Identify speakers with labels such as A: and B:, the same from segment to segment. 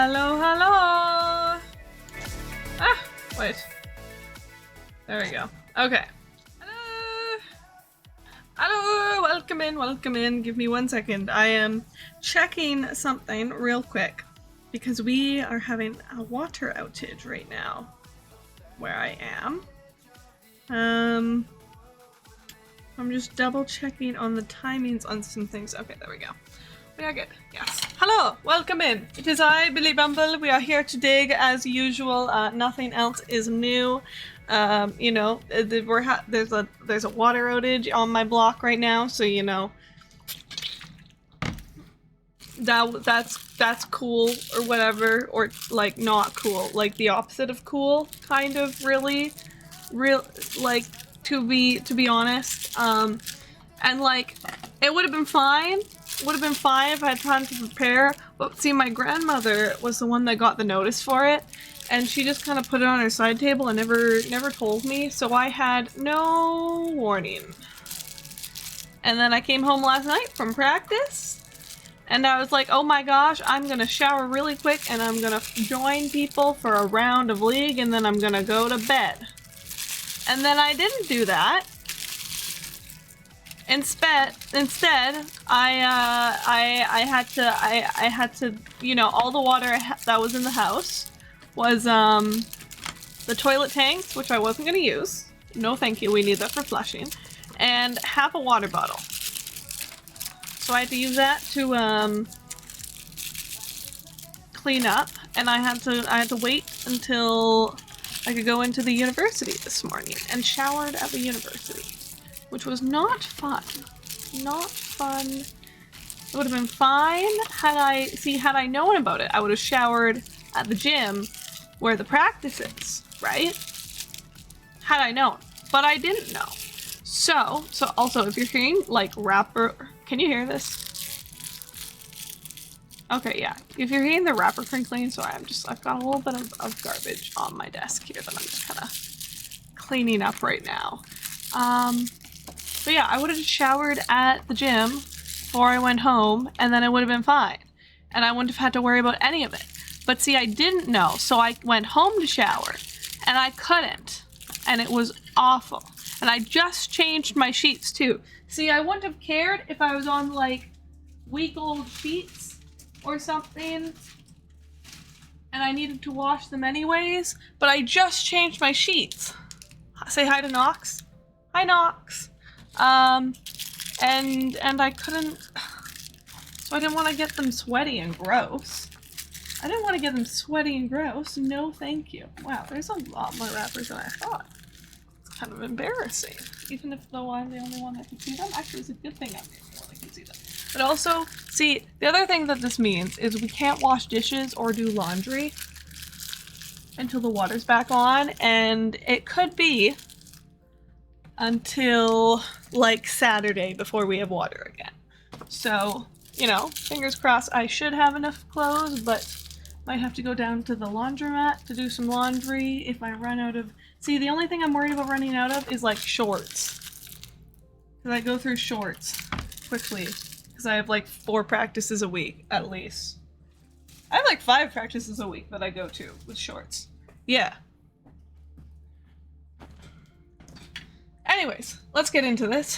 A: Hello, hello! Ah, wait. There we go. Okay. Hello! Hello! Welcome in. Give me 1 second. I am checking something real quick because we are having a water outage right now where I am. I'm just double checking on the timings on some things. Okay, there we go. We are good. Yes. Hello, welcome in. It is I, Billy Bumble. We are here to dig as usual. Nothing else is new. You know, there's a water outage on my block right now, so you know that's cool or whatever, or like not cool, like the opposite of cool, kind of really, like to be honest. And like it would have been fine. Would have been fine if I had time to prepare, but see, my grandmother was the one that got the notice for it, and she just kind of put it on her side table and never told me, so I had no warning. And then I came home last night from practice, and I was like, oh my gosh, I'm gonna shower really quick, and I'm gonna join people for a round of League, and then I'm gonna go to bed. And then I didn't do that. Instead, I had to, you know, all the water that was in the house was the toilet tanks, which I wasn't gonna use. No, thank you. We need that for flushing, and half a water bottle. So I had to use that to clean up, and I had to wait until I could go into the university this morning and showered at the university. Which was not fun. Not fun. It would have been fine had I known about it. I would have showered at the gym where the practice is, right? Had I known. But I didn't know. So also if you're hearing like wrapper, can you hear this? Okay, yeah. If you're hearing the wrapper crinkling, sorry, I've got a little bit of garbage on my desk here that I'm just kind of cleaning up right now. But yeah, I would have showered at the gym before I went home, and then it would have been fine. And I wouldn't have had to worry about any of it. But see, I didn't know, so I went home to shower, and I couldn't. And it was awful. And I just changed my sheets too. See, I wouldn't have cared if I was on like week-old sheets or something, and I needed to wash them anyways, but I just changed my sheets. Say hi to Nox. Hi, Nox. And I couldn't, so I didn't want to get them sweaty and gross. No, thank you. Wow, there's a lot more wrappers than I thought. It's kind of embarrassing, even if though I'm the only one that can see them. Actually, it's a good thing I'm the only one that can see them. But also, see, the other thing that this means is we can't wash dishes or do laundry until the water's back on, and it could be until like Saturday before we have water again. So, you know, fingers crossed. I should have enough clothes, but might have to go down to the laundromat to do some laundry if I run out of... See, the only thing I'm worried about running out of is like shorts. Because I go through shorts quickly. Because I have like 4 practices a week, at least. I have like 5 practices a week that I go to with shorts. Yeah. Anyways, let's get into this.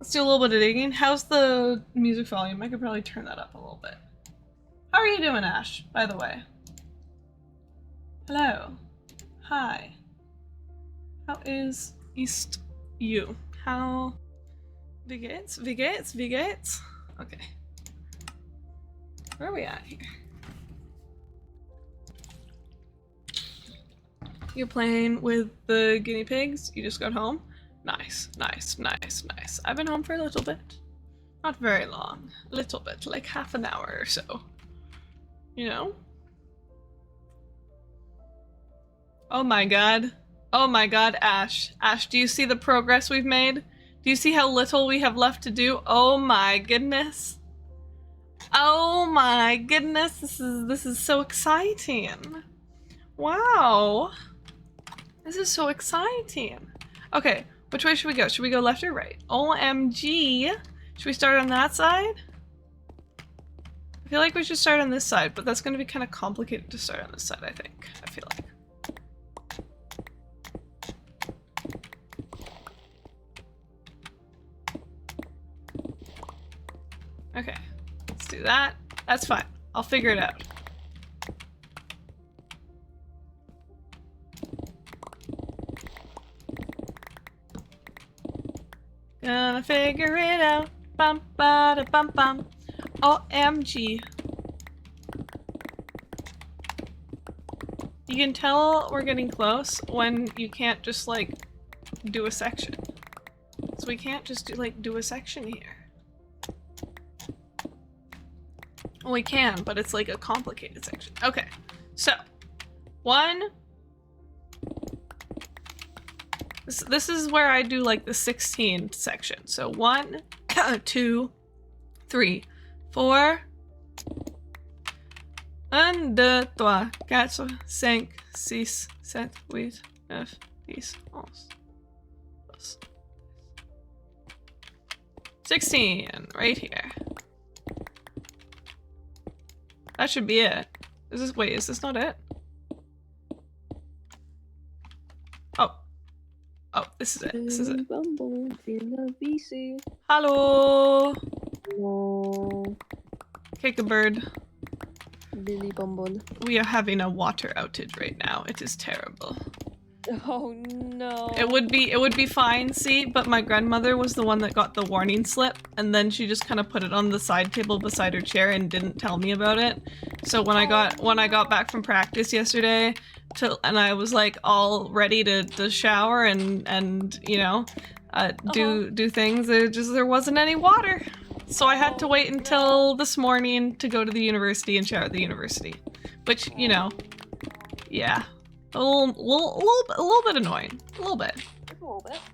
A: Let's do a little bit of digging. How's the music volume? I could probably turn that up a little bit. How are you doing, Ash, by the way? Hello. Hi. How is East you? How... Wie geht's? Okay. Where are we at here? You playing with the guinea pigs? You just got home? Nice. I've been home for a little bit. Not very long. A little bit, like half an hour or so. You know? Oh my god, Ash. Ash, do you see the progress we've made? Do you see how little we have left to do? Oh my goodness. Oh my goodness, this is so exciting. Wow. This is so exciting. Okay. Which way should we go? Should we go left or right? OMG. Should we start on that side? I feel like we should start on this side, but that's going to be kind of complicated to start on this side, I think. I feel like. Okay, let's do that. That's fine. I'll figure it out. Gonna figure it out. Bum ba da bum bum. OMG. You can tell we're getting close when you can't just like do a section. So we can't just do a section here. Well, we can, but it's like a complicated section. Okay, so one. This is where I do like the 16 section. So 1, 2, 3, 4. 1, 2, 3, 4, 5, 6, 7, 8, 9, 10, 11. 16, right here. That should be it. Wait, is this not it? Oh, this is it. This is it. Hello.
B: Hello.
A: Kick a bird.
B: Billy Bumble.
A: We are having a water outage right now. It is terrible.
B: Oh no.
A: It would be fine, see, but my grandmother was the one that got the warning slip, and then she just kind of put it on the side table beside her chair and didn't tell me about it. So when I got back from practice yesterday, and I was like all ready to shower and you know, do things, there wasn't any water. So I had to wait until this morning to go to the university and shower at the university, which, you know, yeah. A little bit annoying. A little bit.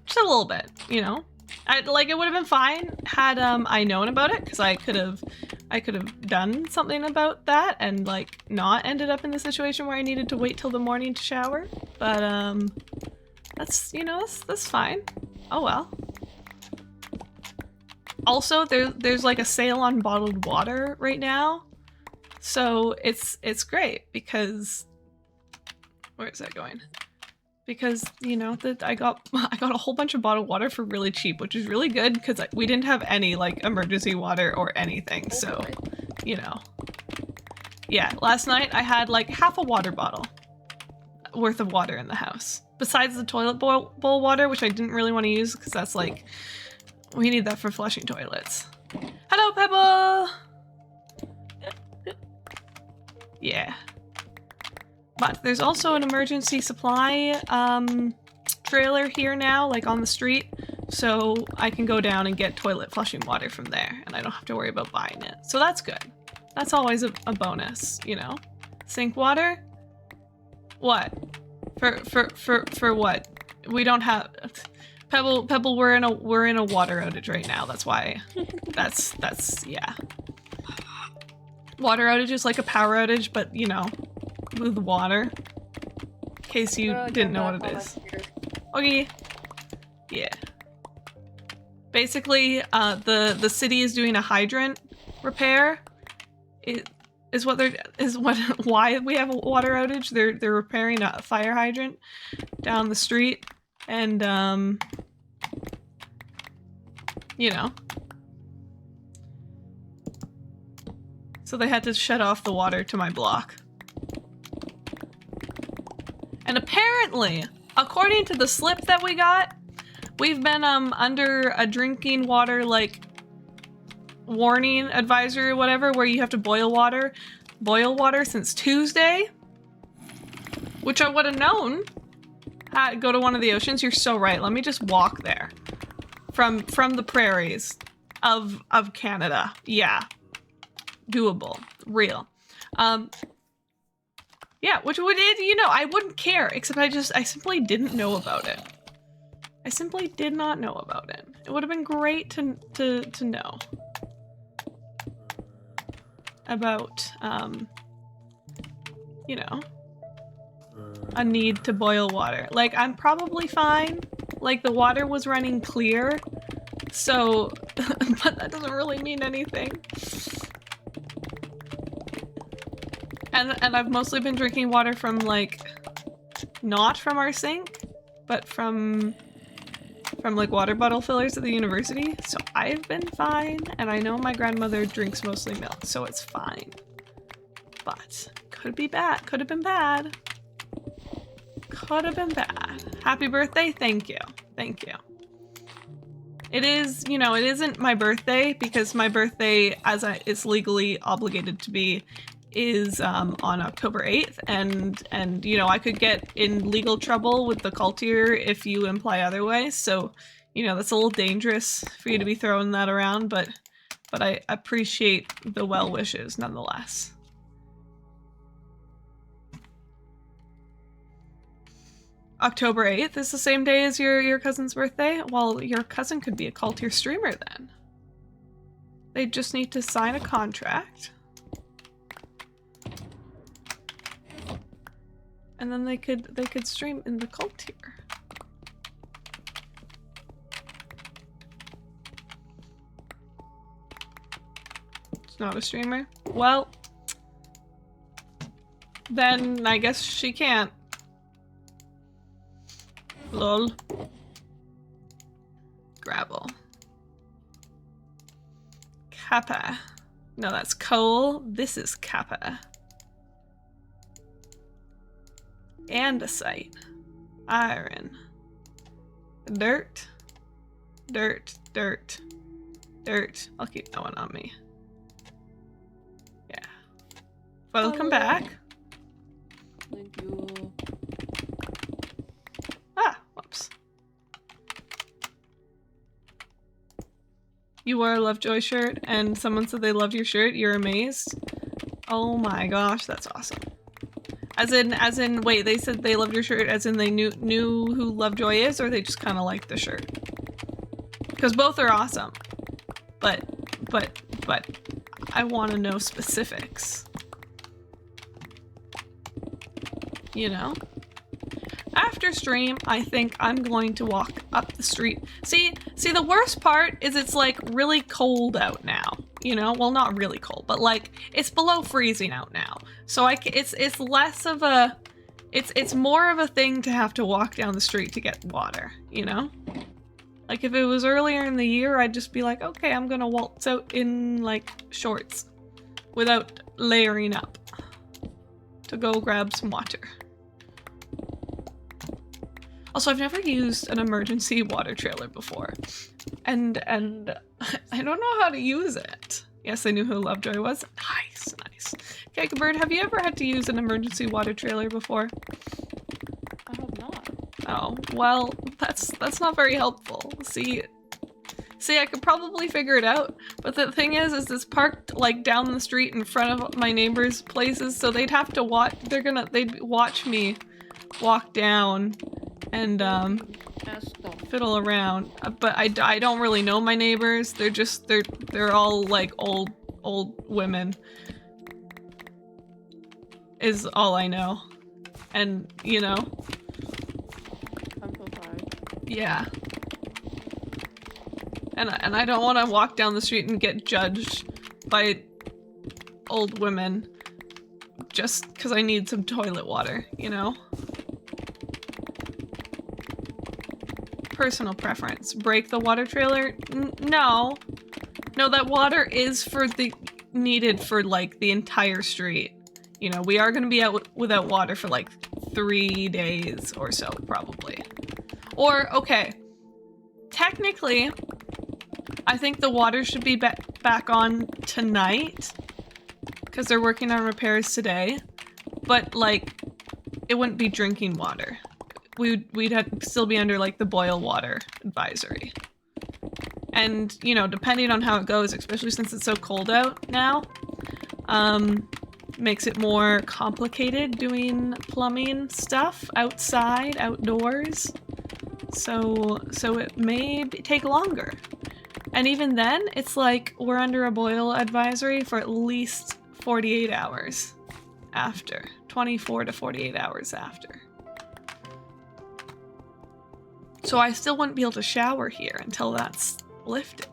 A: Just a little bit, you know. It would have been fine had I known about it, because I could have done something about that and like not ended up in the situation where I needed to wait till the morning to shower. But that's, you know, that's fine. Oh well. Also, there's like a sale on bottled water right now, so it's great because. Where is that going? Because, you know, I got a whole bunch of bottled water for really cheap, which is really good because we didn't have any like emergency water or anything. So, you know, yeah. Last night I had like half a water bottle worth of water in the house, besides the toilet bowl water, which I didn't really want to use because that's like we need that for flushing toilets. Hello, Pebble. Yeah. But there's also an emergency supply trailer here now, like on the street, so I can go down and get toilet flushing water from there, and I don't have to worry about buying it. So that's good. That's always a bonus, you know? Sink water? What? For what? We don't have Pebble, we're in a water outage right now. That's why. That's yeah. Water outage is like a power outage, but you know, with water. In case you didn't know what it is. Okay. Yeah. Basically, the city is doing a hydrant repair. Why we have a water outage. They're repairing a fire hydrant down the street, and you know. So they had to shut off the water to my block. And apparently, according to the slip that we got, we've been under a drinking water like warning advisory or whatever, where you have to boil water since Tuesday, which I would have known. Go to one of the oceans. You're so right. Let me just walk there from the prairies of Canada. Yeah, doable, real. Yeah, which would, you know, I wouldn't care, except I simply didn't know about it. I simply did not know about it. It would have been great to know about, you know, a need to boil water. Like, I'm probably fine. Like, the water was running clear, so, but that doesn't really mean anything. And I've mostly been drinking water from like, not from our sink, but from like water bottle fillers at the university. So I've been fine, and I know my grandmother drinks mostly milk, so it's fine. But could be bad, could have been bad. Could have been bad. Happy birthday, thank you. Thank you. It is, you know, it isn't my birthday because my birthday, as it's legally obligated to be, is on October 8th, and you know, I could get in legal trouble with the cultier if you imply otherwise, so you know, that's a little dangerous for you to be throwing that around, but I appreciate the well wishes nonetheless. October 8th is the same day as your cousin's birthday? Well, your cousin could be a cultier streamer then. They just need to sign a contract. And then they could stream in the cult here. It's not a streamer? Well, then I guess she can't. Lol. Gravel. Kappa. No, that's coal. This is Kappa. Andesite. Iron. Dirt. Dirt. Dirt. Dirt. I'll keep that one on me. Yeah. Welcome back.
B: Thank you.
A: Ah, whoops. You wore a Lovejoy shirt and someone said they loved your shirt. You're amazed. Oh my gosh, that's awesome. As in, wait, they said they loved your shirt as in they knew who Lovejoy is, or they just kind of liked the shirt? Because both are awesome. But I want to know specifics. You know? After stream, I think I'm going to walk up the street. See, the worst part is it's like really cold out now. You know, well, not really cold, but like it's below freezing out now. So it's less of a, it's more of a thing to have to walk down the street to get water. You know, like if it was earlier in the year, I'd just be like, okay, I'm gonna waltz out in like shorts, without layering up, to go grab some water. Also, I've never used an emergency water trailer before, and I don't know how to use it. Yes, I knew who Lovejoy was. Nice, nice. Kakabird, have you ever had to use an emergency water trailer before?
B: I have not.
A: Oh, well, that's not very helpful. See, I could probably figure it out, but the thing is it's parked like down the street in front of my neighbors' places, so they'd have to watch. They'd watch me walk down and fiddle around, but I don't really know my neighbors. They're all like old women is all I know, and you know,
B: I'm so sorry.
A: yeah, and I don't want to walk down the street and get judged by old women just because I need some toilet water, you know. Personal preference. Break the water trailer? No, that water is needed for like the entire street. You know, we are going to be out without water for like 3 days or so, probably. Or, okay, technically, I think the water should be back on tonight because they're working on repairs today, but like, it wouldn't be drinking water. We'd still be under like the boil water advisory. And, you know, depending on how it goes, especially since it's so cold out now, makes it more complicated doing plumbing stuff outside, outdoors. So it may take longer. And even then, it's like we're under a boil advisory for at least 48 hours after. 24 to 48 hours after. So I still wouldn't be able to shower here until that's lifted.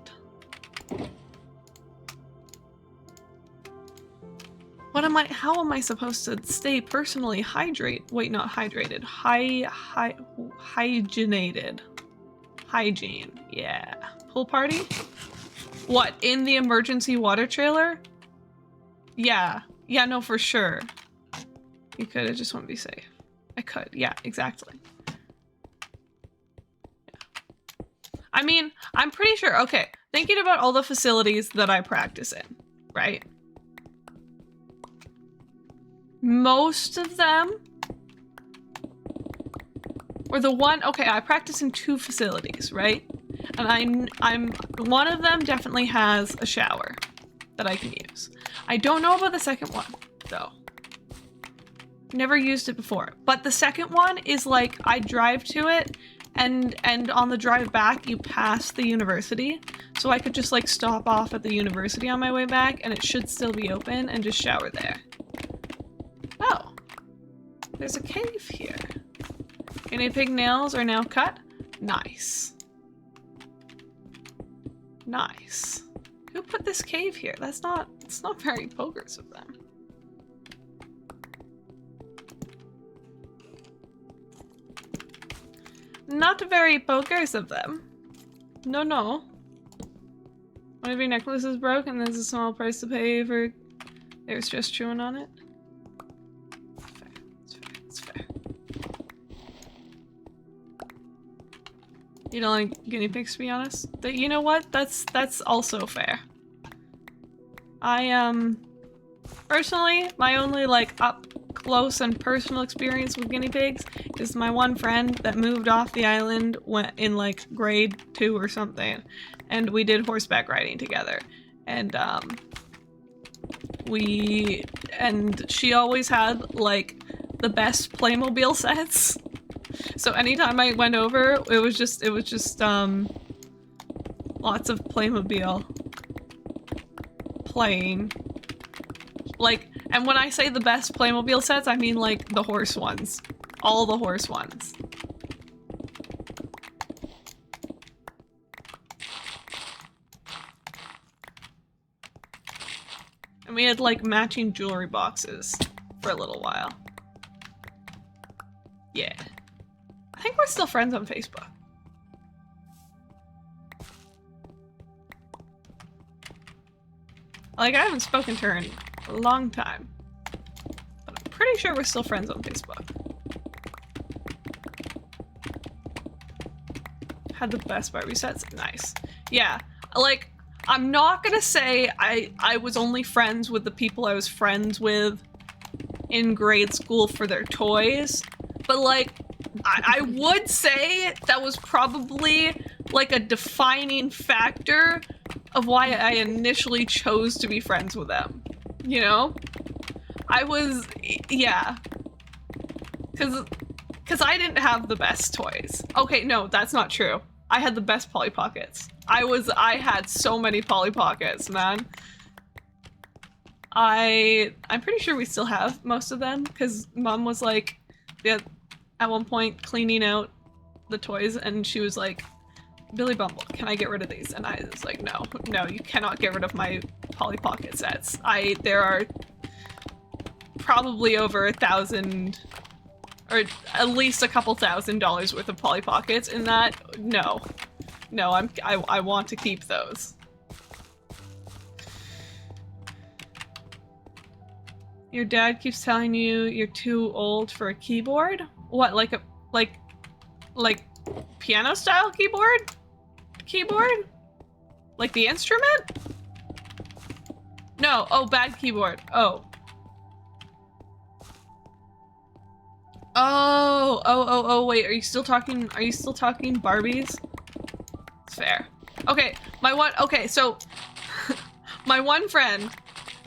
A: What how am I supposed to stay personally wait, not hydrated. Hygienated. Hygiene, yeah. Pool party? What, in the emergency water trailer? Yeah. Yeah, no, for sure. You could, I just want to be safe. I could, yeah, exactly. Yeah. I mean, I'm pretty sure, okay, thinking about all the facilities that I practice in, right? Most of them, or the one, okay, I practice in 2 facilities, right? And I'm one of them definitely has a shower that I can use. I don't know about the second one, though. Never used it before. But the second one is like, I drive to it, and on the drive back, you pass the university. So I could just like stop off at the university on my way back, and it should still be open, and just shower there. Oh. There's a cave here. Guinea pig nails are now cut. Nice. Nice. Who put this cave here? It's not very pokers of them. Not very pokers of them. No, no. One of your necklaces broke and there's a small price to pay for... There's just chewing on it. Fair. It's fair. It's fair. You don't like guinea pigs, to be honest? You know what? That's also fair. Personally, my only like up close and personal experience with guinea pigs is my one friend that moved off the island in like grade 2 or something, and we did horseback riding together, and she always had like the best Playmobil sets. So anytime I went over, it was just lots of Playmobil playing. Like, and when I say the best Playmobil sets, I mean like the horse ones. All the horse ones. And we had like matching jewelry boxes for a little while. Yeah. I think we're still friends on Facebook. Like, I haven't spoken to her in a long time. But I'm pretty sure we're still friends on Facebook. Had the best Barbie sets? Nice. Yeah, like, I'm not gonna say I was only friends with the people I was friends with in grade school for their toys, but like, I would say that was probably like a defining factor of why I initially chose to be friends with them, you know? Yeah. Cause I didn't have the best toys. Okay, no, that's not true. I had the best Polly Pockets. I had so many Polly Pockets, man. I'm pretty sure we still have most of them, because Mom was like, yeah, at one point cleaning out the toys, and she was like, Billy Bumble, can I get rid of these? And I was like, no, you cannot get rid of my Polly Pocket sets. There are probably over 1,000, or at least a couple $1,000 worth of Polly Pockets in that. No, I want to keep those. Your dad keeps telling you you're too old for a keyboard? What, like piano style keyboard? Like the instrument? No, oh, bad keyboard. Oh, wait, are you still talking Barbies? It's fair. Okay, so my one friend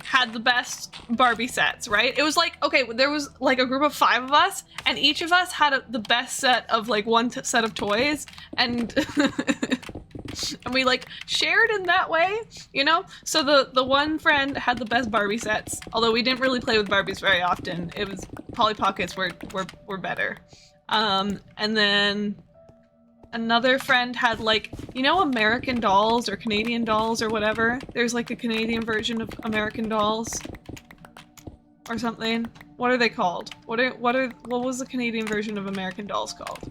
A: had the best Barbie sets, right? It was like, okay, there was like a group of 5 of us, and each of us had the best set of like one set of toys, and and we like shared in that way, you know? So the one friend had the best Barbie sets, although we didn't really play with Barbies very often. It was Polly Pockets were better. And then another friend had like, you know, American Dolls or Canadian Dolls or whatever? There's like a Canadian version of American Dolls. or something. What are they called? What was the Canadian version of American Dolls called?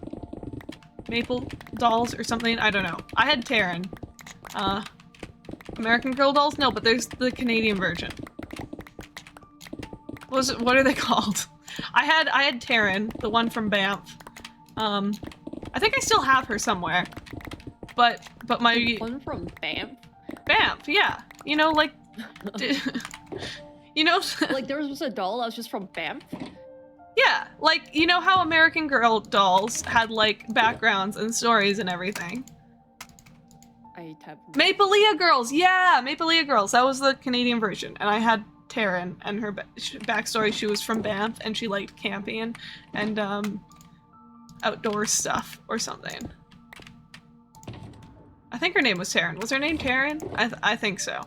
A: Maple Dolls or something? I don't know. I had Terran. American Girl Dolls? No, but there's the Canadian version. What are they called? I had Terran, the one from Banff. I think I still have her somewhere. But my
B: One from Banff?
A: Banff, yeah. You know, like you know,
B: Like there was a doll that was just from Banff?
A: yeah, like you know how American Girl Dolls had like backgrounds and stories and everything.
B: I have
A: Mapalia Girls, yeah, Mapalia Girls. That was the Canadian version, and I had Taryn, and her backstory. She was from Banff, and she liked camping and outdoor stuff or something. I think her name was Taryn. Was her name Taryn? I think so.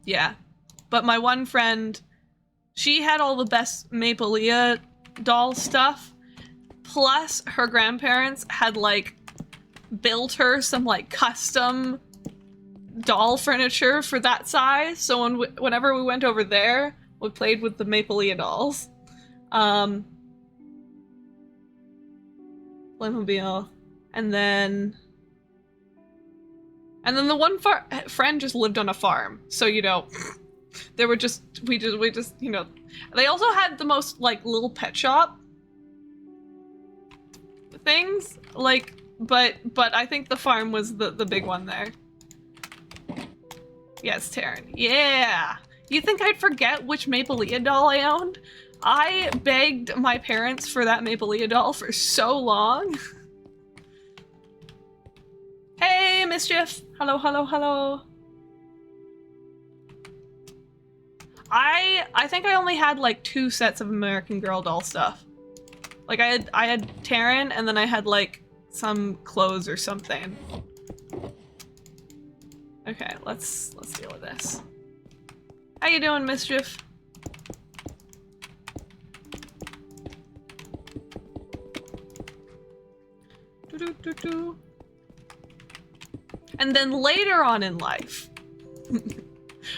A: Yeah, but my one friend, she had all the best Mapalia doll stuff. Plus, her grandparents had like built her some like custom doll furniture for that size. So whenever we went over there, we played with the Mapalia dolls. Playmobil, and then the one friend just lived on a farm. So you know, there were we just you know, they also had the most like little pet shop things like. But I think the farm was the big one there. Yes, Taryn. Yeah! You think I'd forget which Mapalia doll I owned? I begged my parents for that Mapalia doll for so long. Hey, Mischief! Hello, hello, hello. I think I only had like 2 sets of American Girl doll stuff. Like I had Taryn, and then I had like some clothes or something. Okay, let's deal with this. How you doing, Mischief? Doo-doo-doo-doo. And then later on in life,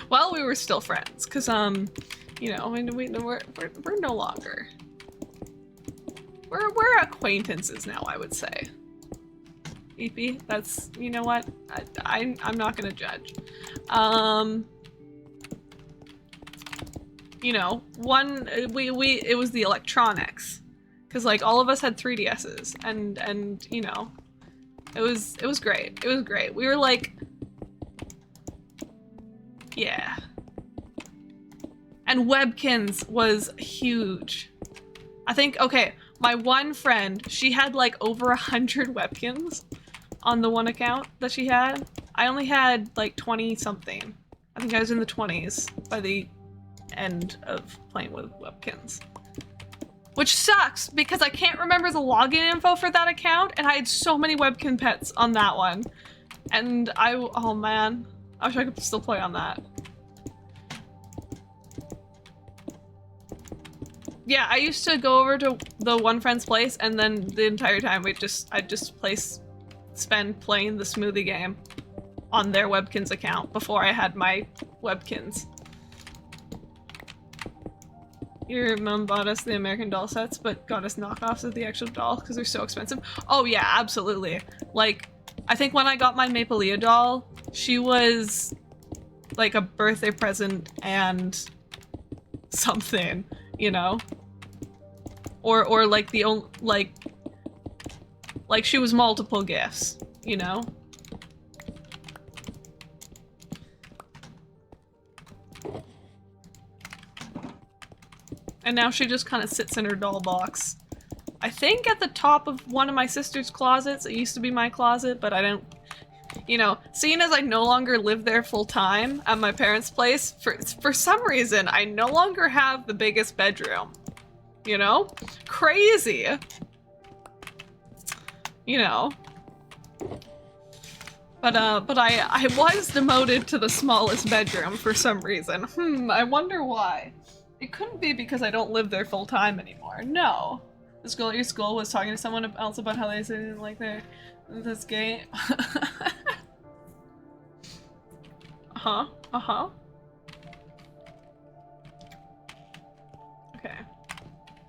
A: well, we were still friends, cause you know, we're no longer. We're acquaintances now, I would say. EP, that's, you know what? I'm not gonna judge. You know, it was the electronics, because like all of us had 3DSs, and you know, it was great. It was great. We were like, yeah. And Webkins was huge. I think, okay, my one friend, she had like over 100 Webkins on the one account that she had. I only had like 20 something. I think I was in the 20s by the end of playing with Webkins. Which sucks because I can't remember the login info for that account, and I had so many Webkin pets on that one. And oh man, I wish I could still play on that. Yeah, I used to go over to the one friend's place, and then the entire time I'd just spend playing the smoothie game on their Webkins account before I had my Webkins. Your mom bought us the American Doll sets, but got us knockoffs of the actual doll because they're so expensive. Oh yeah, absolutely. Like, I think when I got my Mapalia doll, she was like a birthday present and something, you know? Or like the only, like she was multiple gifts, you know? And now she just kind of sits in her doll box. I think at the top of one of my sister's closets. It used to be my closet, but I don't, you know, seeing as I no longer live there full time at my parents' place, for some reason, I no longer have the biggest bedroom. You know? Crazy. You know. But I was demoted to the smallest bedroom for some reason. I wonder why. It couldn't be because I don't live there full time anymore. No. This girl at your school was talking to someone else about how they didn't like this game. Uh-huh.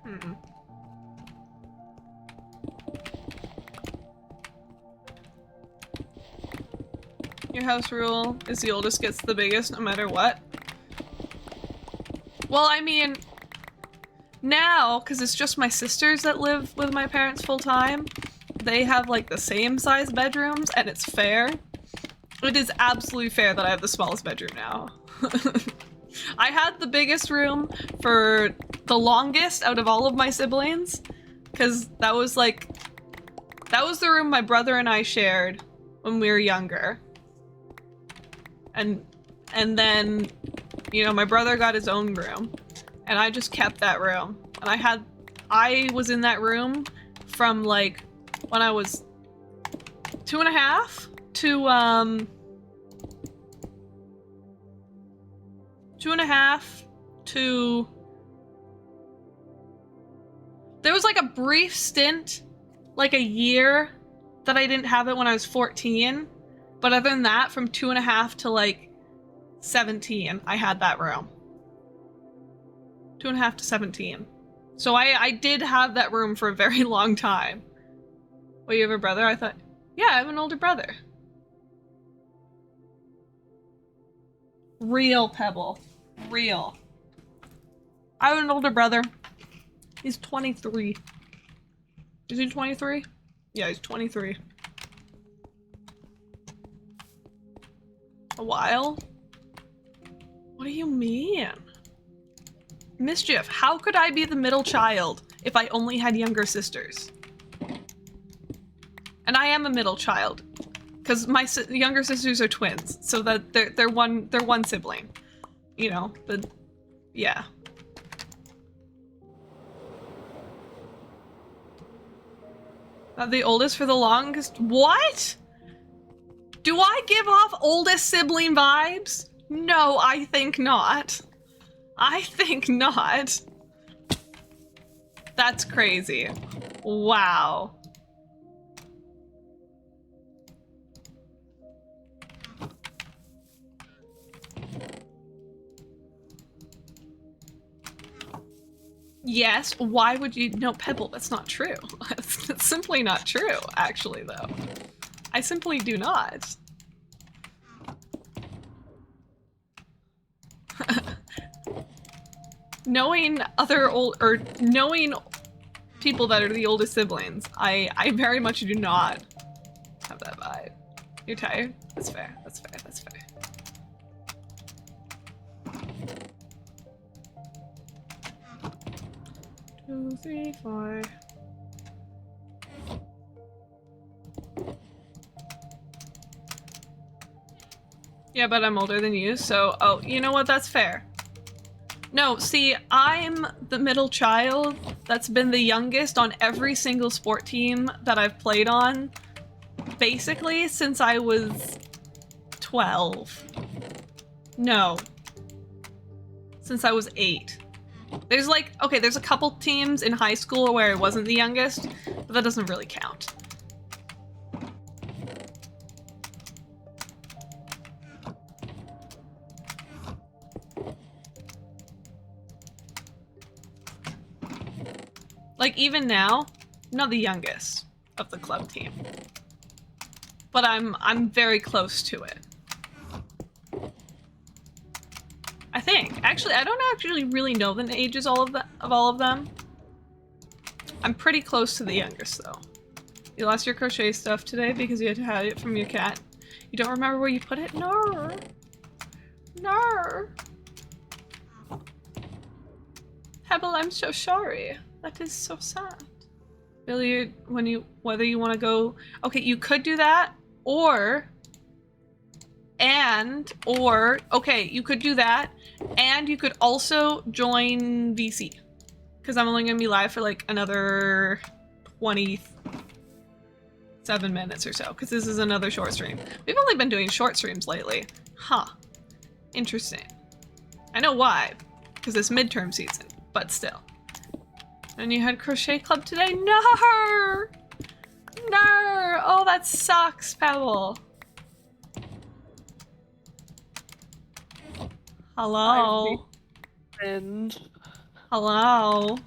A: Mm-mm. Your house rule is the oldest gets the biggest no matter what. Well, I mean, now, because it's just my sisters that live with my parents full time, they have like the same size bedrooms and it's fair. It is absolutely fair that I have the smallest bedroom now. I had the biggest room for the longest out of all of my siblings, because that was the room my brother and I shared when we were younger. And then, you know, my brother got his own room and I just kept that room. And I was in that room from like when I was 2.5 to 2.5 to, there was like a brief stint, like a year, that I didn't have it when I was 14. But other than that, from 2.5 to like 17, I had that room. 2.5 to 17. So I did have that room for a very long time. Oh, you have a brother? I thought, yeah, I have an older brother. Real Pebble. Real. I have an older brother. He's 23. Is he 23? Yeah, he's 23. A while? What do you mean? Mischief, how could I be the middle child if I only had younger sisters? And I am a middle child, because my younger sisters are twins, so that they're one sibling. You know, but yeah. The oldest for the longest. What? Do I give off oldest sibling vibes? No, I think not. I think not. That's crazy. Wow. Yes, why would you? No, Pebble, that's not true. That's simply not true, actually, though. I simply do not. Knowing knowing people that are the oldest siblings, I very much do not have that vibe. You're tired? That's fair, that's fair, that's fair. Two, three, four. Yeah, but I'm older than you, so, oh, you know what, that's fair. No, see, I'm the middle child that's been the youngest on every single sport team that I've played on, basically since I was 12. No. Since I was 8. There's like, okay, there's a couple teams in high school where I wasn't the youngest, but that doesn't really count. Like, even now, I'm not the youngest of the club team. But I'm very close to it. I think. Actually, I don't actually really know the ages of all of them. I'm pretty close to the youngest, though. You lost your crochet stuff today because you had to hide it from your cat. You don't remember where you put it? No. No. Pebble, I'm so sorry. That is so sad. Really, whether you want to go, okay, you could do that, or okay, you could do that, and you could also join VC, because I'm only gonna be live for like another 27 minutes or so, because this is another short stream. We've only been doing short streams lately. Huh. Interesting. I know why, because it's midterm season, but still. And you had crochet club today? No! No! Oh, that sucks, Pebble. Hello?
B: And
A: Hello?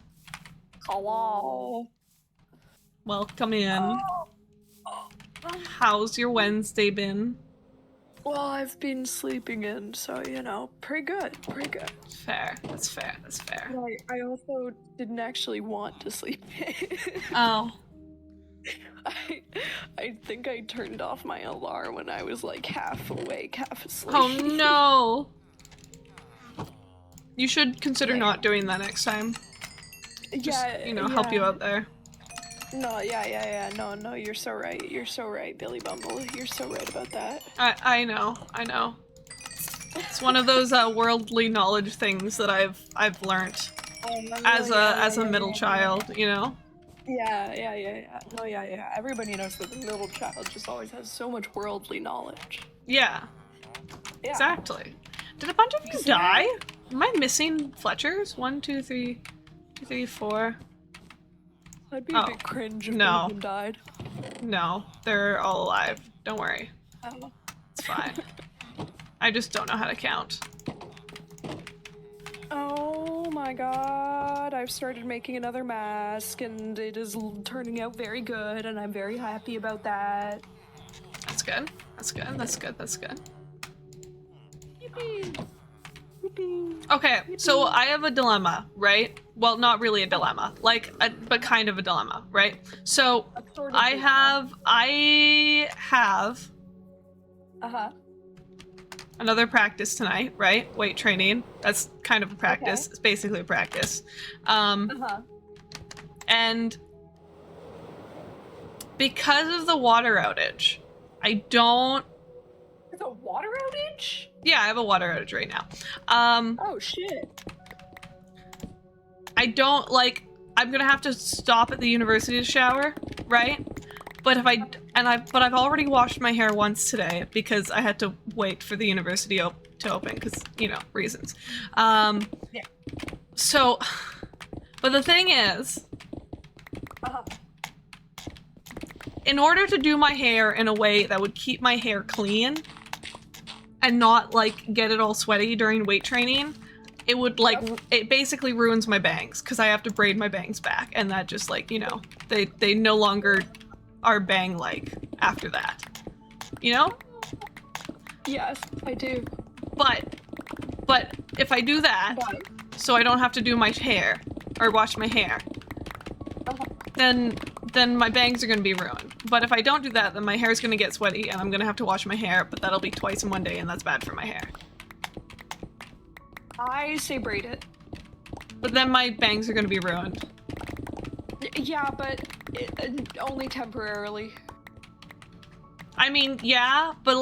B: Hello.
A: Welcome in. How's your Wednesday been?
C: Well, I've been sleeping in, so you know, pretty good.
A: Fair. That's fair. That's fair.
C: But I also didn't actually want to sleep in.
A: Oh.
C: I think I turned off my alarm when I was like half awake, half asleep.
A: Oh no. You should consider not doing that next time. Just, help you out there.
C: No, yeah. No, you're so right. You're so right, Billy Bumble. You're so right about that.
A: I know. It's one of those worldly knowledge things that I've learned as a middle child, you know?
C: Yeah. No, yeah. Everybody knows that the middle child just always has so much worldly knowledge.
A: Yeah. Exactly. Did a bunch of you die? Am I missing Fletchers? 1, 2, 3, 4.
C: I'd be a bit cringe if
A: no.
C: one of them died.
A: No, they're all alive. Don't worry.
C: Oh.
A: It's fine. I just don't know how to count.
C: Oh my god, I've started making another mask and it is turning out very good and I'm very happy about that.
A: That's good. That's good.
C: Yippee.
A: Okay, so I have a dilemma, right? Well, not really a dilemma, but kind of a dilemma, right? So I have another practice tonight, right? Weight training. That's kind of a practice.
C: Okay.
A: It's basically a practice. And because of the water outage, I don't.
C: There's a water outage?
A: Yeah, I have a water outage right now.
C: Oh shit.
A: I don't I'm gonna have to stop at the university to shower, right? But I've already washed my hair once today because I had to wait for the university to open because, reasons.
C: Yeah.
A: So, but the thing is, in order to do my hair in a way that would keep my hair clean and not get it all sweaty during weight training, it would it basically ruins my bangs because I have to braid my bangs back, and that just they no longer are bang-like after that,
C: Yes, I do.
A: But if I do that, so I don't have to do my hair or wash my hair, then my bangs are gonna be ruined. But if I don't do that, then my hair is gonna get sweaty and I'm gonna have to wash my hair, but that'll be twice in one day and that's bad for my hair.
C: I say braid it.
A: But then my bangs are gonna be ruined.
C: Yeah, but only temporarily.
A: I mean, yeah, but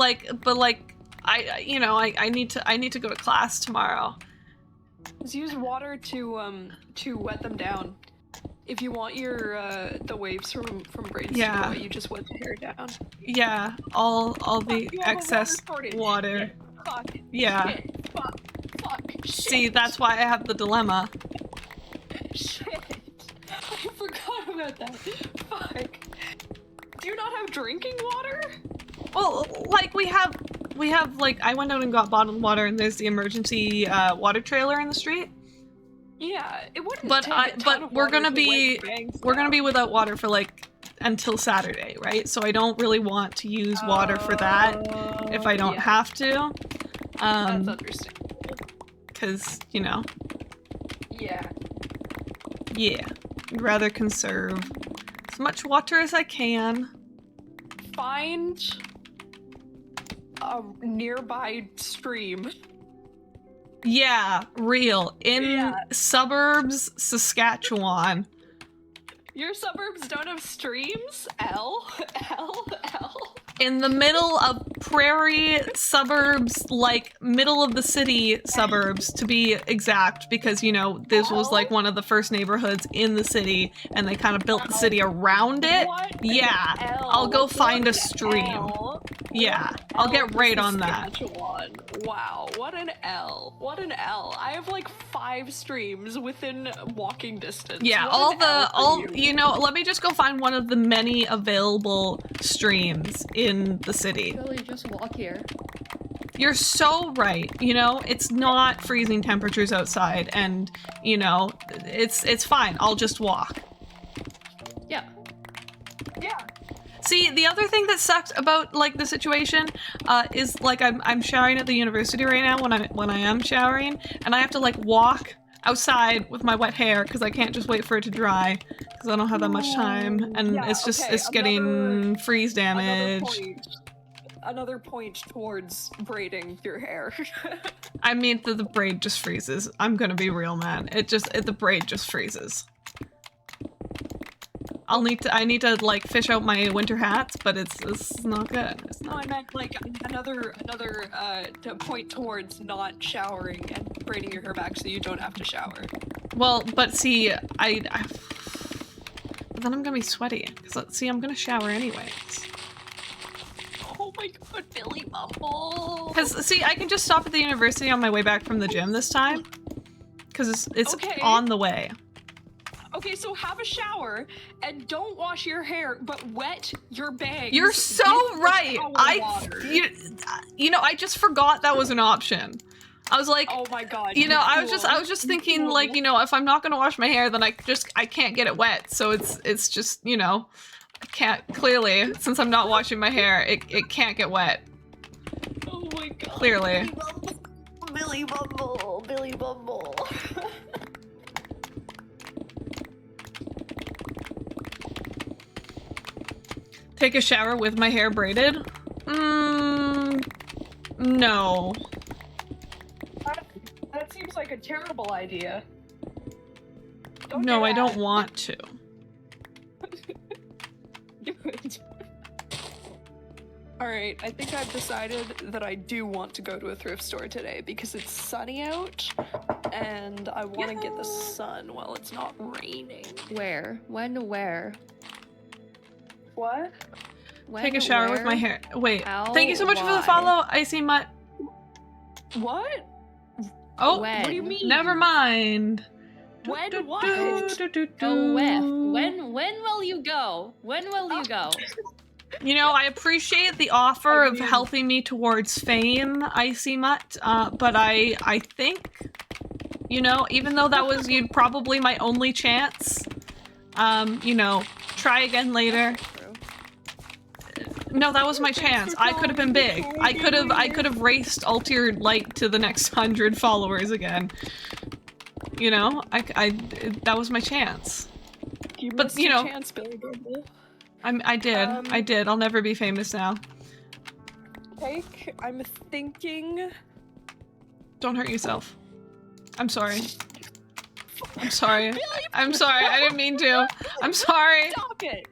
A: I need to go to class tomorrow.
C: Just use water to wet them down. If you want your the waves from braids to go away, you just wet the hair down.
A: Yeah, all the excess water.
C: Fuck.
A: Yeah.
C: Shit. Fuck. Shit.
A: See, that's why I have the dilemma.
C: Shit. I forgot about that. Fuck. Do you not have drinking water?
A: Well, we have I went out and got bottled water, and there's the emergency water trailer in the street.
C: Yeah, it wouldn't.
A: But we're gonna be without water for until Saturday, right? So I don't really want to use water for that if I don't have to.
C: That's understandable.
A: Because
C: Yeah.
A: I'd rather conserve as much water as I can.
C: Find a nearby stream.
A: Yeah, real. In suburbs, Saskatchewan.
C: Your suburbs don't have streams? L.
A: In the middle of prairie suburbs, middle of the city suburbs, to be exact, because, this was one of the first neighborhoods in the city, and they kind of built the city around it. Yeah, I'll go find a stream. Yeah, I'll get right on that.
C: Wow, what an L. I have 5 streams within walking distance.
A: Yeah, let me just go find one of the many available streams in the city.
B: Really, just walk here.
A: You're so right. It's not freezing temperatures outside, and it's fine. I'll just walk.
C: Yeah.
A: See, the other thing that sucks about like the situation is like I'm showering at the university right now when I am showering, and I have to like walk outside with my wet hair because I can't just wait for it to dry because I don't have that much time, and
C: Yeah,
A: it's just
C: okay,
A: it's getting freeze damage.
C: Another point towards braiding your hair.
A: I mean, the braid just freezes. I'm gonna be real, man. The braid just freezes. I need to like fish out my winter hats, but it's not good. It's
C: No,
A: not.
C: I meant like another point towards not showering and braiding your hair back so you don't have to shower.
A: Well, but see, but then I'm gonna be sweaty. See, I'm gonna shower anyways.
C: Oh my god, Billy Bumble!
A: Cause see, I can just stop at the university on my way back from the gym this time. Cause it's
C: Okay.
A: on the way.
C: Okay, so have a shower and don't wash your hair, but wet your bangs.
A: You're so
C: with
A: right.
C: shower water.
A: You know, I just forgot that was an option. I was like,
C: Oh my god.
A: you know, I was
C: cool.
A: just thinking like, you know, if I'm not gonna wash my hair, then I can't get it wet. So it's just, you know, I can't, clearly, since I'm not washing my hair, it can't get wet.
C: Oh my god.
A: Clearly.
C: Billy Bumble. Billy Bumble.
A: Take a shower with my hair braided? No.
C: That seems like a terrible idea.
A: No, I don't want to.
C: Do it. Alright, I think I've decided that I do want to go to a thrift store today because it's sunny out and I want to get the sun while it's not raining.
B: Where? When? Where?
C: What?
B: When?
A: Take a shower with
B: where?
A: my hair. Wait.
B: How?
A: Thank you so much for the
B: Why?
A: follow, Icy Mutt.
C: What?
A: Oh,
B: When?
C: What do you mean?
A: never mind.
C: When
A: Do,
C: what?
A: do, do,
B: Go
A: do.
B: with. When will you go? When will you go?
A: You know, I appreciate the offer
C: I
A: of
C: mean-
A: helping me towards fame, Icy Mutt, but I think, you know, even though that was you'd probably my only chance, you know, try again later.
B: True.
A: No, that was my chance. I could have been big. I could have raced Alter Light to the next 100 followers again. You know, that was my chance.
C: You
A: But,
C: missed
A: you
C: your
A: know-
C: chance, Billy Bumble.
A: I did. I'll never be famous now.
C: Take, I'm thinking.
A: Don't hurt yourself. I'm sorry. I'm sorry. I'm sorry. I didn't mean to. I'm sorry.
C: Stop it!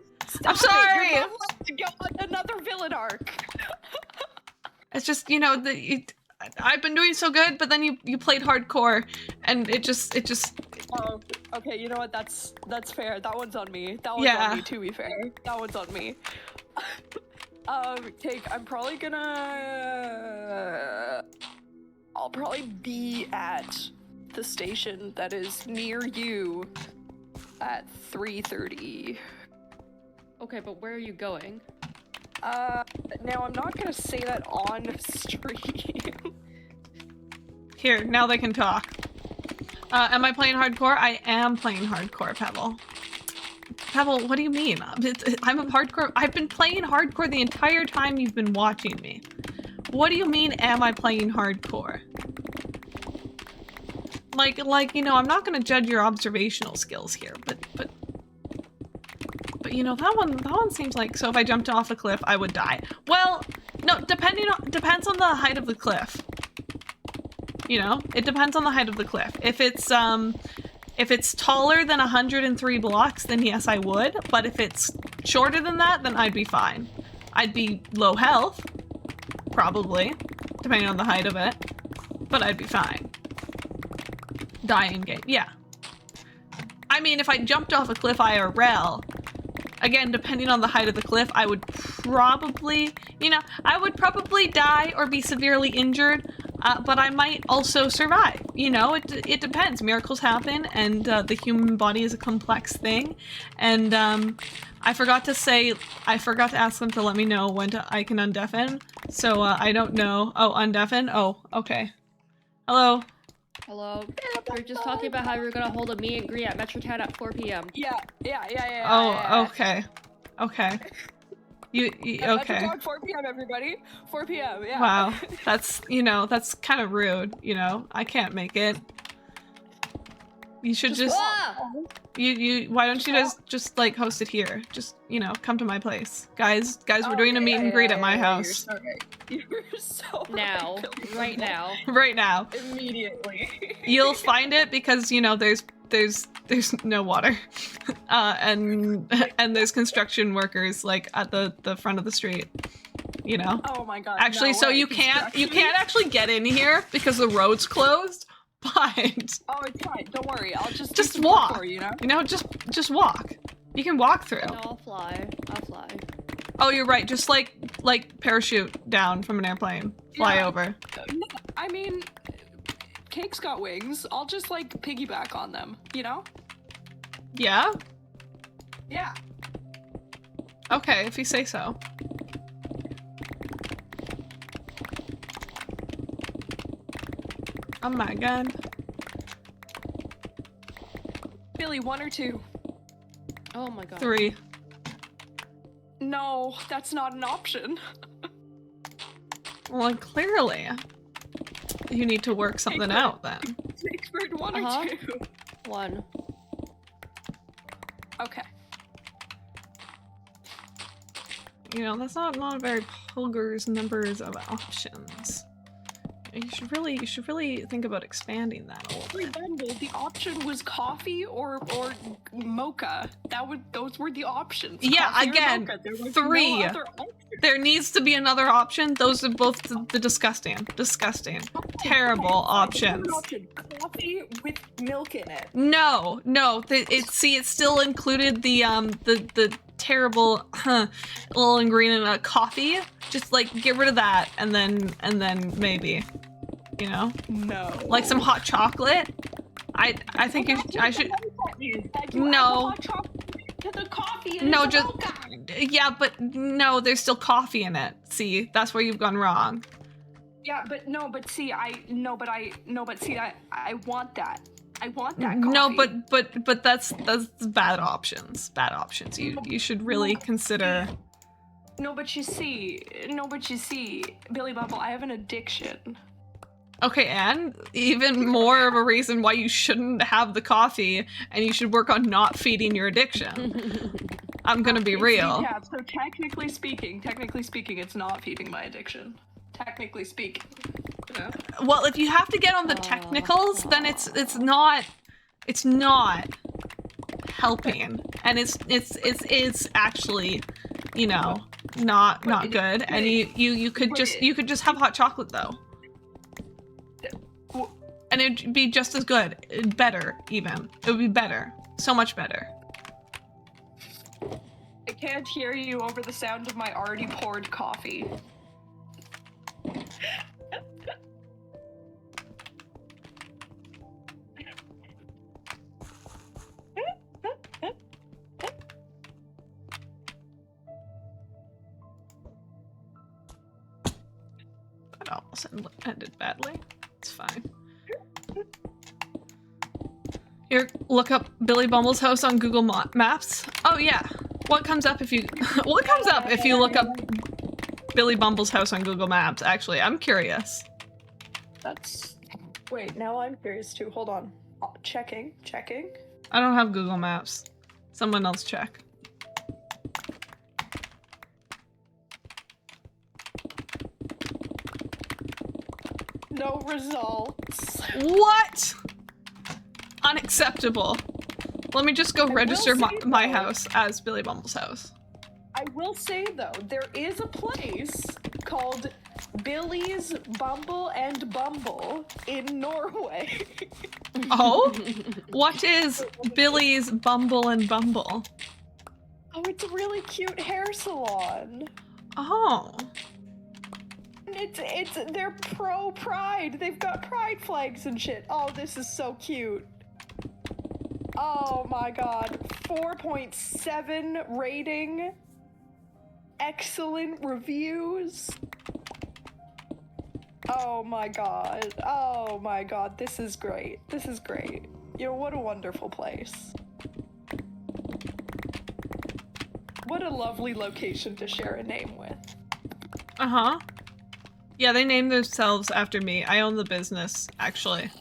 A: I'm
C: Stop
A: sorry.
C: It. You're not allowed to go on another villain arc.
A: It's just, you know, I've been doing so good, but then you played hardcore, and it just.
C: Oh, okay. You know what? That's fair. That one's on me. That one's
A: Yeah.
C: on me. To be fair, that one's on me. Take. I'm probably gonna. I'll probably be at the station that is near you at 3:30.
B: Okay, but where are you going?
C: Now I'm not gonna say that on stream.
A: Here, now they can talk. Am I playing hardcore? I am playing hardcore, Pebble. Pebble, what do you mean? I'm a hardcore. I've been playing hardcore the entire time you've been watching me. What do you mean, am I playing hardcore? Like, you know, I'm not gonna judge your observational skills here, but you know, that one seems like, so if I jumped off a cliff, I would die. Well, no, depends on the height of the cliff. You know, it depends on the height of the cliff. If it's taller than 103 blocks, then yes, I would. But if it's shorter than that, then I'd be fine. I'd be low health, probably, depending on the height of it. But I'd be fine. Dying game, yeah. I mean, if I jumped off a cliff IRL, again, depending on the height of the cliff, I would probably, you know, I would probably die or be severely injured. But I might also survive. You know, it depends. Miracles happen, and the human body is a complex thing. And I forgot to ask them to let me know when I can undeafen. So I don't know. Oh, undeafen? Oh, okay. Hello.
B: Hello. We were just talking about how we were gonna hold a meet and greet at Metrotown at 4 p.m.
C: Yeah.
A: Oh, okay. Okay. You
C: At
A: okay?
C: the dog, 4 p.m. Everybody, 4 p.m. Yeah.
A: Wow, that's that's kind of rude. I can't make it. You should just
B: Ah!
A: you. Why don't you just like host it here? Just come to my place, guys. We're doing a meet and greet at my house
C: You're so
B: Now,
C: right.
B: right now.
A: right now.
C: Immediately.
A: You'll find it because there's no water, and there's construction workers like at the front of the street.
C: Oh my god.
A: Actually,
C: no
A: so
C: way.
A: you can't actually get in here because the road's closed. But
C: Oh, it's fine. Don't worry. I'll just
A: Just
C: do some work
A: walk.
C: for you,
A: just walk. You can walk through.
B: No, I'll fly. I'll fly.
A: Oh, you're right. Just like parachute down from an airplane, fly
C: Yeah.
A: over.
C: No, I mean, Cake's got wings. I'll just like piggyback on them.
A: Yeah.
C: Yeah.
A: Okay, if you say so. Oh my god.
C: Billy, 1 or 2?
B: Oh my god.
A: 3.
C: No, that's not an option.
A: Well, clearly, you need to work something out then.
C: Pickford, 1
B: Uh-huh.
C: or 2?
B: 1.
C: Okay.
A: That's not a very Pulger's numbers of options. You should really think about expanding that a little bit.
C: Remember, the option was coffee or mocha. Those were the options.
A: Yeah,
C: Coffee or
A: again,
C: mocha. There was
A: 3.
C: No other option.
A: There needs to be another option. Those are both the disgusting, terrible options.
C: Option. Coffee with milk in it.
A: No, it still included the terrible little ingredient coffee. Just like get rid of that and then maybe,
C: No.
A: like some hot chocolate. I think I should. No.
C: To the coffee and
A: No,
C: the
A: just
C: mocha.
A: yeah, but no, there's still coffee in it. See, that's where you've gone wrong.
C: Yeah, but see, I want that. I want that coffee.
A: No, but that's bad options. Bad options. You should really consider.
C: No, but you see, Billy Bubble, I have an addiction.
A: Okay, and even more of a reason why you shouldn't have the coffee and you should work on not feeding your addiction. I'm gonna be real.
C: Yeah, so technically speaking, it's not feeding my addiction. Technically speaking.
A: Well, if you have to get on the technicals, then it's not helping, and it's actually, not good. And you could just have hot chocolate though. And it'd be just as good. Better, even. It would be better. So much better.
C: I can't hear you over the sound of my already poured coffee.
A: That almost ended badly. It's fine. Here, look up Billy Bumble's house on Google Maps. Oh yeah. What comes up if you look up Billy Bumble's house on Google Maps? Actually, I'm curious.
C: Wait, now I'm curious too. Hold on. Checking.
A: I don't have Google Maps. Someone else check.
C: No results.
A: What? Unacceptable. Let me just go register my house as Billy Bumble's house.
C: I will say though, there is a place called Billy's Bumble and Bumble in Norway.
A: Oh? What is Billy's Bumble and Bumble?
C: Oh, it's a really cute hair salon.
A: Oh.
C: They're pro pride. They've got pride flags and shit. Oh, this is so cute. Oh my god. 4.7 rating. Excellent reviews. Oh my god. Oh my god. This is great. This is great. What a wonderful place. What a lovely location to share a name with.
A: Uh-huh. Yeah, they named themselves after me. I own the business, actually.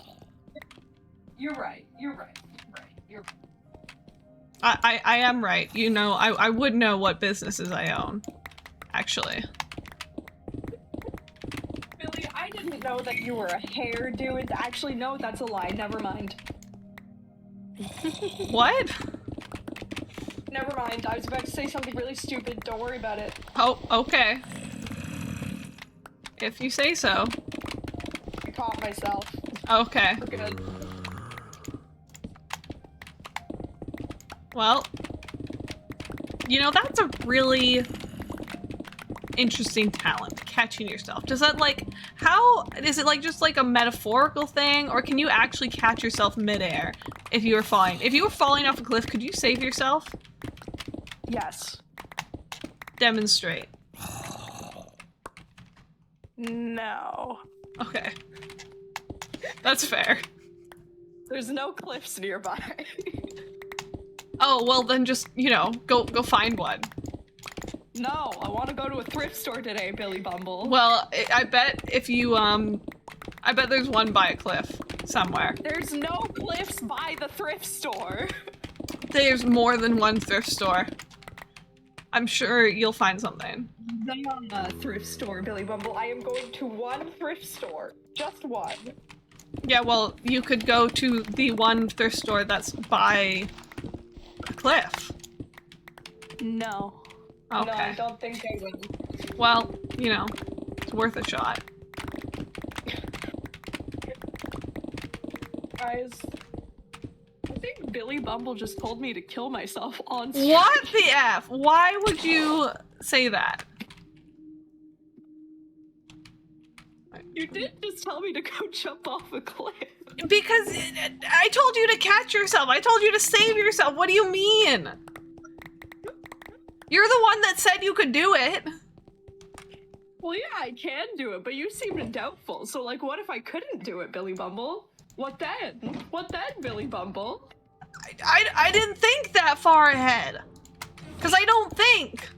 C: You're right. You're right. You're right.
A: I am right. You know, I would know what businesses I own, actually.
C: Billy, I didn't know that you were a hair dude. Actually, no, that's a lie. Never mind.
A: What?
C: Never mind. I was about to say something really stupid. Don't worry about it.
A: Oh, okay. If you say so.
C: I caught myself.
A: Okay.
C: We're good.
A: Well, you know, that's a really interesting talent, catching yourself. Does that, like, how, is it, like, just, like, a metaphorical thing, or can you actually catch yourself midair if you were falling? If you were falling off a cliff, could you save yourself?
C: Yes.
A: Demonstrate.
C: No.
A: Okay. That's fair.
C: There's no cliffs nearby.
A: Oh, well then just, you know, go find one.
C: No, I want to go to a thrift store today, Billy Bumble.
A: Well, I bet if you, I bet there's one by a cliff somewhere.
C: There's no cliffs by the thrift store.
A: There's more than one thrift store. I'm sure you'll find something.
C: The thrift store, Billy Bumble. I am going to one thrift store. Just one.
A: Yeah, well, you could go to the one thrift store that's by a cliff.
C: No.
A: Okay.
C: No, I don't think I will.
A: Well, you know, it's worth a shot.
C: Guys, I think Billy Bumble just told me to kill myself on stream.
A: What the F? Why would you say that?
C: You did just tell me to go jump off a cliff.
A: Because I told you to catch yourself. I told you to save yourself. What do you mean? You're the one that said you could do it.
C: Well, yeah, I can do it, but you seemed doubtful. So, like, what if I couldn't do it, Billy Bumble? What then? What then, Billy Bumble?
A: I didn't think that far ahead. Because I don't think.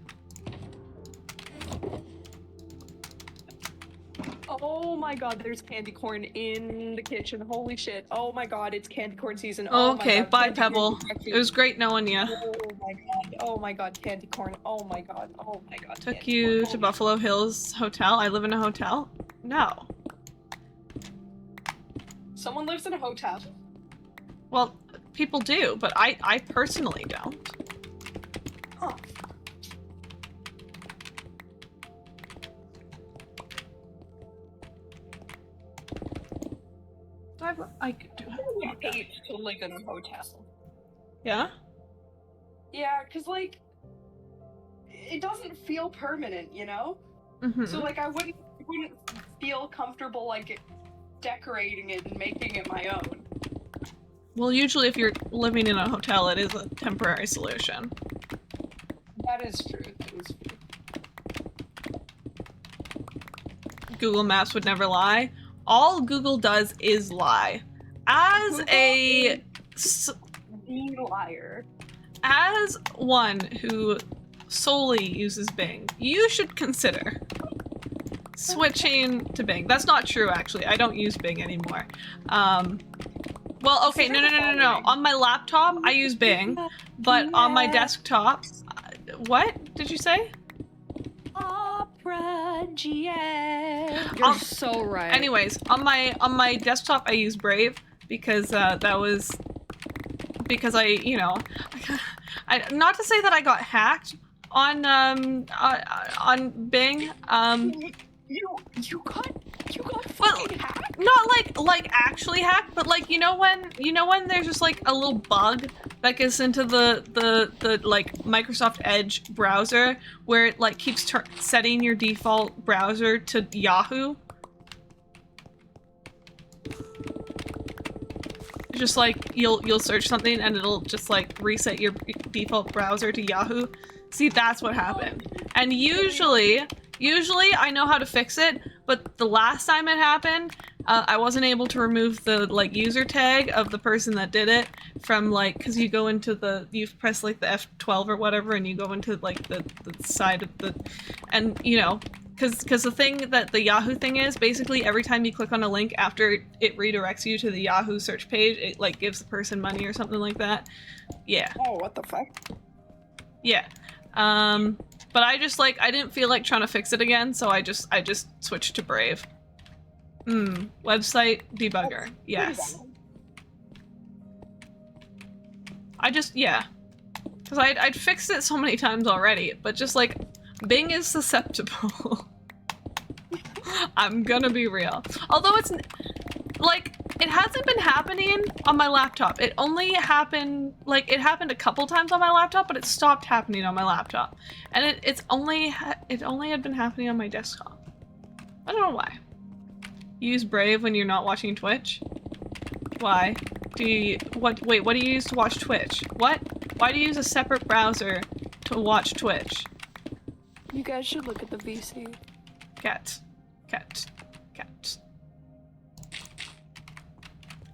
C: Oh my god, there's candy corn in the kitchen. Holy shit. Oh my god, it's candy corn season. Oh
A: Okay,
C: my god,
A: bye,
C: candy corn
A: Pebble.
C: protects
A: It
C: you.
A: was great knowing you.
C: Oh my god. Oh my god, candy corn. Oh my god. Oh my god.
A: Took
C: candy
A: you
C: corn.
A: to Buffalo Hills Hotel. I live in a hotel? No.
C: Someone lives in a hotel.
A: Well, people do, but I personally don't.
C: Huh.
A: I could do
C: I hate to live in a hotel.
A: Yeah?
C: Yeah, cause like it doesn't feel permanent, you know?
A: Mm-hmm.
C: So like I wouldn't feel comfortable like decorating it and making it my own.
A: Well, usually if you're living in a hotel, it is a temporary solution.
C: That is true. That is true.
A: Google Maps would never lie. All Google does is lie. As
C: Google
A: a
C: The liar.
A: as one who solely uses Bing, you should consider switching to Bing. That's not true, actually. I don't use Bing anymore. Well, okay, no. On my laptop, I use Bing, but on my desktop, what did you say?
C: Opera GX.
B: You're so right.
A: Anyways, on my desktop, I use Brave because because I, you know, not to say that I got hacked on Bing.
C: You got
A: Well,
C: fucking hacked?
A: not like actually hacked, but like you know when there's just like a little bug that gets into the like Microsoft Edge browser where it like keeps setting your default browser to Yahoo. Just like you'll search something and it'll just like reset your default browser to Yahoo. See, that's what happened. And usually I know how to fix it, but the last time it happened, I wasn't able to remove the like user tag of the person that did it from like, because you go into the, you press like the F12 or whatever, and you go into like the side of the, and you know, because the thing that the Yahoo thing is, basically every time you click on a link after it redirects you to the Yahoo search page, it like gives the person money or something like that. Yeah.
C: Oh, what the fuck?
A: Yeah. But I just like, I didn't feel like trying to fix it again, so I just switched to Brave. Website debugger. Yes. I just, yeah. Because I'd fixed it so many times already, but just like, Bing is susceptible. I'm gonna be real. Although it's, like, it hasn't been happening on my laptop. It only happened, like, it happened a couple times on my laptop, but it stopped happening on my laptop. And it only had been happening on my desktop. I don't know why. You use Brave when you're not watching Twitch? Why? What do you use to watch Twitch? What? Why do you use a separate browser to watch Twitch?
C: You guys should look at the VC.
A: Cat.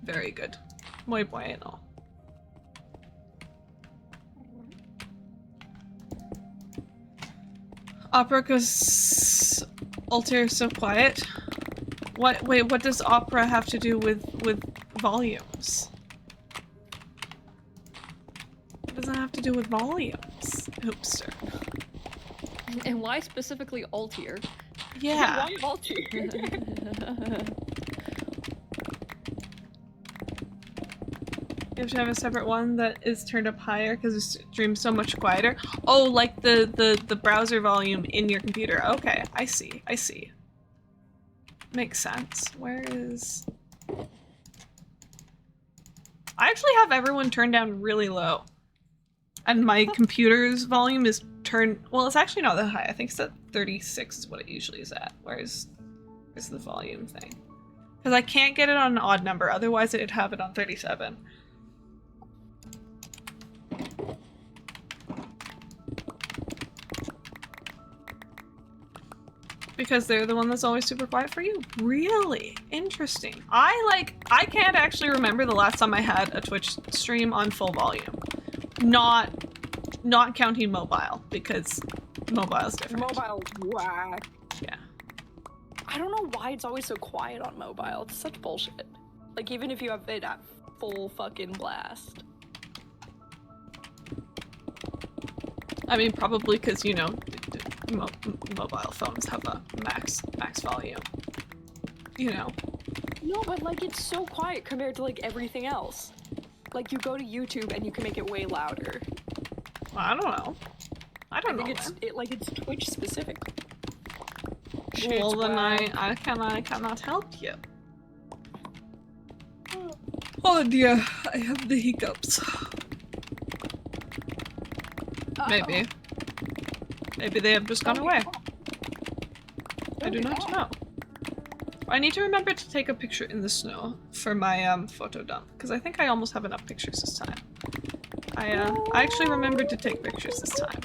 A: Very good. Muy bueno. Opera goes Altair so quiet. What? Wait, what does Opera have to do with volumes? What does that have to do with volumes? Hoopster.
B: And why specifically Altair?
A: Yeah.
C: Why Altair?
A: You have to have a separate one that is turned up higher because the stream's so much quieter. Oh, like the browser volume in your computer. Okay, I see. Makes sense. Where is... I actually have everyone turned down really low. And my computer's volume is turned... Well, it's actually not that high. I think it's at 36 is what it usually is at. Where's the volume thing? Because I can't get it on an odd number. Otherwise, it'd have it on 37. Because they're the one that's always super quiet for you. Really? Interesting. I can't actually remember the last time I had a Twitch stream on full volume. Not counting mobile, because mobile's different.
C: Mobile's whack.
A: Yeah.
C: I don't know why it's always so quiet on mobile. It's such bullshit. Like, even if you have it at full fucking blast.
A: I mean, probably because, you know, mobile phones have a max volume. You know.
C: No, but like, it's so quiet compared to like everything else. Like, you go to YouTube and you can make it way louder.
A: I don't know. I don't know.
C: It's Twitch specific.
A: Well, then I cannot help you. Oh dear, I have the hiccups. Maybe. Maybe they have just gone away. I do not know. I need to remember to take a picture in the snow for my photo dump, because I think I almost have enough pictures this time. I actually remembered to take pictures this time.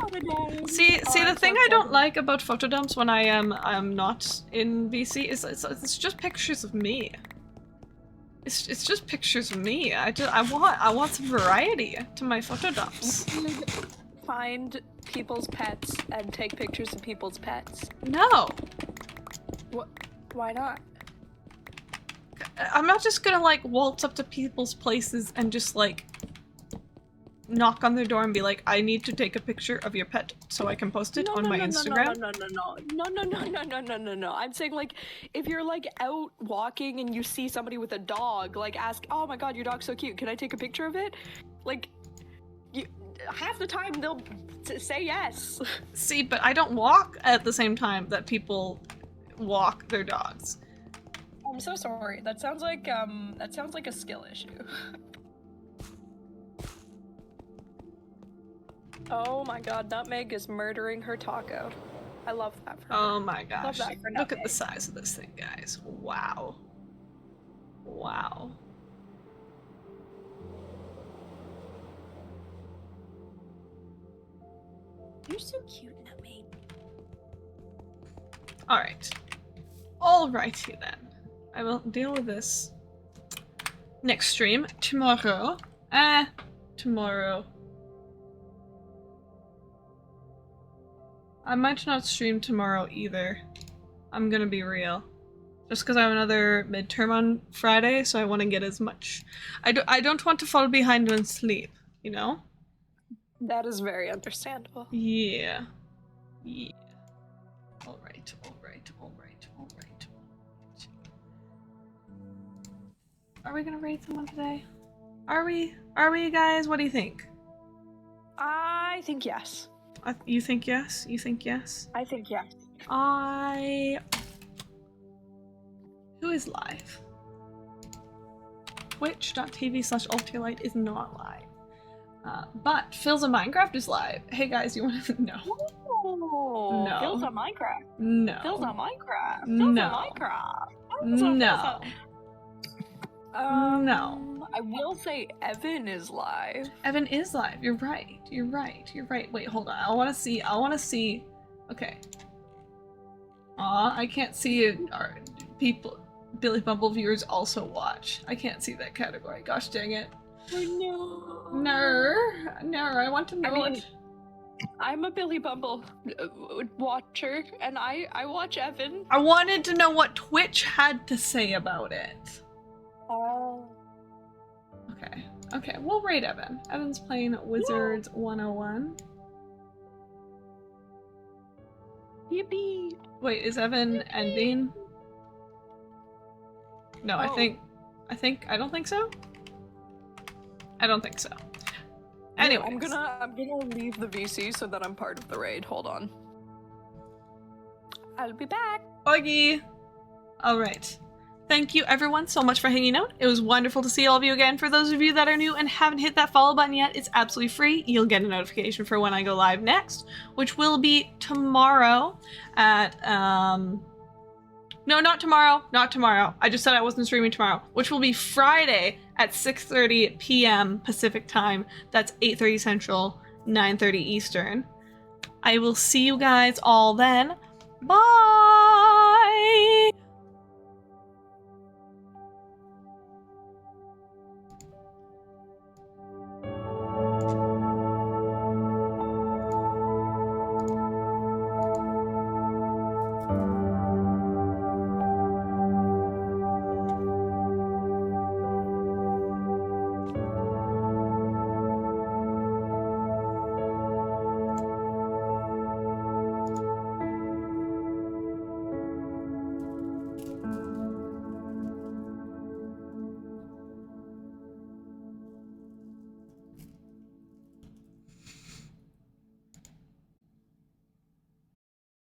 A: See, the thing I don't like about photo dumps when I'm not in VC is it's just pictures of me. It's just pictures of me. I want some variety to my photo dumps.
C: Find people's pets and take pictures of people's pets.
A: No.
C: What? Why not?
A: I'm not just gonna like waltz up to people's places and just like knock on their door and be like, I need to take a picture of your pet so I can post it on my Instagram.
C: No. I'm saying, like, if you're like out walking and you see somebody with a dog, like ask, oh my god, your dog's so cute, can I take a picture of it? Like, half the time they'll say yes.
A: See, but I don't walk at the same time that people walk their dogs.
C: I'm so sorry. That sounds like a skill issue. Oh my god, Nutmeg is murdering her taco. I love that for her.
A: Oh my gosh.
C: Love that for
A: Look at
C: Nutmeg.
A: the size of this thing, guys. Wow. Wow.
C: You're so cute, Nutmeg.
A: Alright. Alrighty then. I will deal with this next stream. Tomorrow. Tomorrow. I might not stream tomorrow either. I'm gonna be real. Just because I have another midterm on Friday, so I want to get as much. I don't want to fall behind on sleep, you know?
C: That is very understandable.
A: Yeah. Yeah. Alright, alright, alright, alright. Are we gonna raid someone today? Are we? Are we, guys? What do you think?
C: I think yes.
A: You think yes? You think yes?
C: I think yes.
A: Who is live? Twitch.tv/ultralight is not live. But Phil's on Minecraft is live. Hey guys, you want to know?
C: Oh,
A: No.
C: Phil's on Minecraft.
A: No.
C: Phil's on Minecraft. Phil's
A: No.
C: on Minecraft.
A: No. No.
C: I will say Evan is live.
A: Evan is live. You're right. You're right. You're right. Wait, hold on. I want to see. Okay. I can't see it. Our people, Billy Bumble viewers also watch. I can't see that category. Gosh dang it.
C: Oh no.
A: No, I want to know
C: I mean,
A: it.
C: I'm a Billy Bumble watcher, and I watch Evan.
A: I wanted to know what Twitch had to say about it.
C: Oh.
A: Okay, we'll rate Evan. Evan's playing Wizards 101.
C: Yippee!
A: Wait, is Evan ending? No, I
C: Oh.
A: don't think so. I don't think so. Anyway,
C: I'm gonna leave the VC so that I'm part of the raid. Hold on. I'll be back.
A: Buggy. All right. Thank you everyone so much for hanging out. It was wonderful to see all of you again. For those of you that are new and haven't hit that follow button yet, it's absolutely free. You'll get a notification for when I go live next, which will be tomorrow at no, not tomorrow. Not tomorrow. I just said I wasn't streaming tomorrow, which will be Friday at 6:30 p.m. Pacific time. That's 8:30 Central, 9:30 Eastern. I will see you guys all then. Bye!